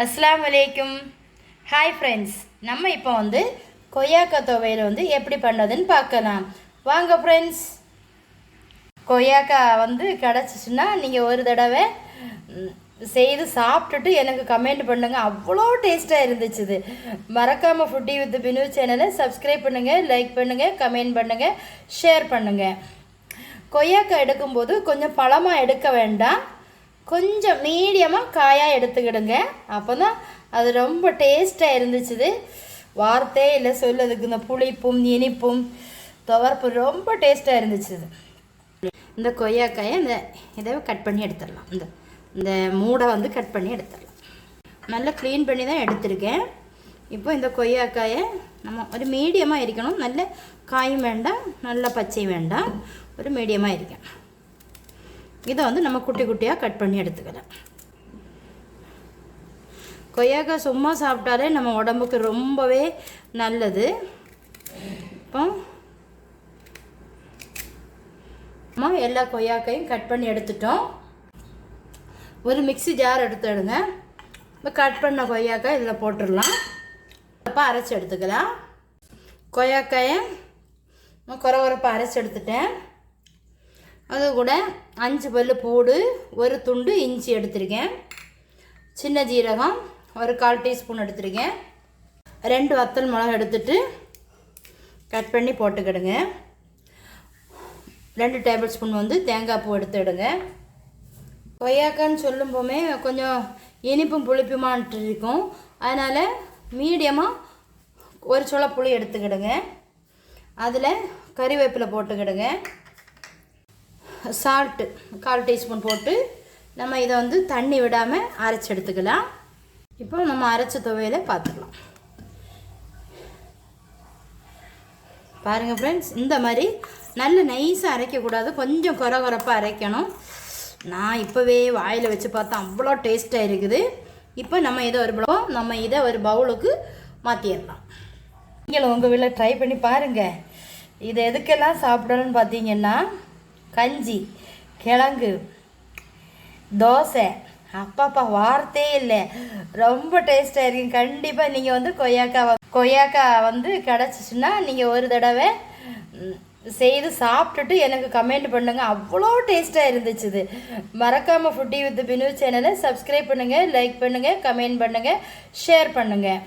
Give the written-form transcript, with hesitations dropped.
அஸ்ஸலாமு அலைக்கும். Hi friends, நம்ம இப்போ கொய்யாக்காய் துவையல் எப்படி பண்ணுறதுன்னு பார்க்கலாம். வாங்க ஃப்ரெண்ட்ஸ். கொய்யாக்காய் கிடச்சிச்சின்னா நீங்கள் ஒரு தடவை செய்து சாப்பிட்டுட்டு எனக்கு கமெண்ட் பண்ணுங்கள். அவ்வளோ டேஸ்ட்டாக இருந்துச்சு. இது மறக்காமல் ஃபுட்டி வித் பினு சேனலை சப்ஸ்கிரைப் பண்ணுங்கள், லைக் பண்ணுங்கள், கமெண்ட் பண்ணுங்கள், ஷேர் பண்ணுங்கள். கொய்யாக்காய் எடுக்கும்போது கொஞ்சம் பழமாக எடுக்க வேண்டாம், கொஞ்சம் மீடியமாக காயாக எடுத்துக்கிடுங்க. அப்போ தான் அது ரொம்ப டேஸ்ட்டாக இருந்துச்சு. வார்த்தையே இல்லை சொல்லதுக்கு. இந்த புளிப்பும் இனிப்பும் துவர்ப்பு ரொம்ப டேஸ்ட்டாக இருந்துச்சு. இந்த கொய்யாக்காயை இதை கட் பண்ணி எடுத்துடலாம். இந்த மூடை கட் பண்ணி எடுத்துடலாம். நல்லா க்ளீன் பண்ணி தான் எடுத்திருக்கேன். இப்போ இந்த கொய்யாக்காயை நம்ம ஒரு மீடியமாக இருக்கணும். நல்ல காயும் வேண்டாம், நல்ல பச்சையும் வேண்டாம், ஒரு மீடியமாக இருக்கணும். இதை நம்ம குட்டி குட்டியாக கட் பண்ணி எடுத்துக்கலாம். கொய்யாக்காய் சும்மா சாப்பிட்டாலே நம்ம உடம்புக்கு ரொம்பவே நல்லது. இப்போ நம்ம எல்லா கொய்யாக்காயும் கட் பண்ணி எடுத்துட்டோம். ஒரு மிக்ஸி ஜார் எடுத்துடுங்க. இப்போ கட் பண்ண கொய்யாக்காய் இதில் போட்டுடலாம். அப்போ அரைச்சி எடுத்துக்கலாம். கொய்யாக்காயை குறப்பாக அரைச்சி எடுத்துட்டேன். அது கூட 5 பல்லு பூடு, ஒரு துண்டு இஞ்சி எடுத்திருக்கேன். சின்ன ஜீரகம் ஒரு 1/4 டீஸ்பூன் எடுத்திருக்கேன். 2 வத்தல் மிளகா எடுத்துட்டு கட் பண்ணி போட்டுக்கிடுங்க. 2 டேபிள் ஸ்பூன் தேங்காய் பூ எடுத்துடுங்க. கொய்யாக்கான்னு சொல்லும்போமே கொஞ்சம் இனிப்பும் புளிப்புமான்ட்டு இருக்கும். அதனால் மீடியமாக ஒரு சொல புளி எடுத்துக்கிடுங்க. அதில் கறிவேப்பிலை போட்டுக்கிடுங்க. சால்ட்டு 1/4 டீஸ்பூன் போட்டு நம்ம இதை தண்ணி விடாமல் அரைச்சி எடுத்துக்கலாம். இப்போ நம்ம அரைச்ச துவையலை பார்த்துக்கலாம். பாருங்கள் ஃப்ரெண்ட்ஸ், இந்த மாதிரி நல்ல நைஸாக அரைக்கக்கூடாது, கொஞ்சம் குறப்பாக அரைக்கணும். நான் இப்போவே வாயில் வச்சு பார்த்தா அவ்வளோ டேஸ்ட்டாக இருக்குது. இப்போ நம்ம இதை ஒரு பவுலுக்கு மாற்றிடலாம். நீங்களும் உங்கள் வீட்டில் ட்ரை பண்ணி பாருங்கள். இது எதுக்கெல்லாம் சாப்பிடணும்னு பார்த்தீங்கன்னா, கஞ்சி, கிழங்கு, தோசை, அப்பாப்பா வார்த்தையே இல்லை, ரொம்ப டேஸ்ட்டாக இருக்கும். கண்டிப்பாக நீங்கள் கொய்யாக்காய் கிடச்சிச்சின்னா நீங்கள் ஒரு தடவை செய்து சாப்பிட்டுட்டு எனக்கு கமெண்ட் பண்ணுங்கள். அவ்வளோ டேஸ்ட்டாக இருந்துச்சு. மறக்காமல் ஃபுட்டி வித் பினு சேனலை சப்ஸ்கிரைப் பண்ணுங்கள், லைக் பண்ணுங்கள், கமெண்ட் பண்ணுங்கள், ஷேர் பண்ணுங்கள்.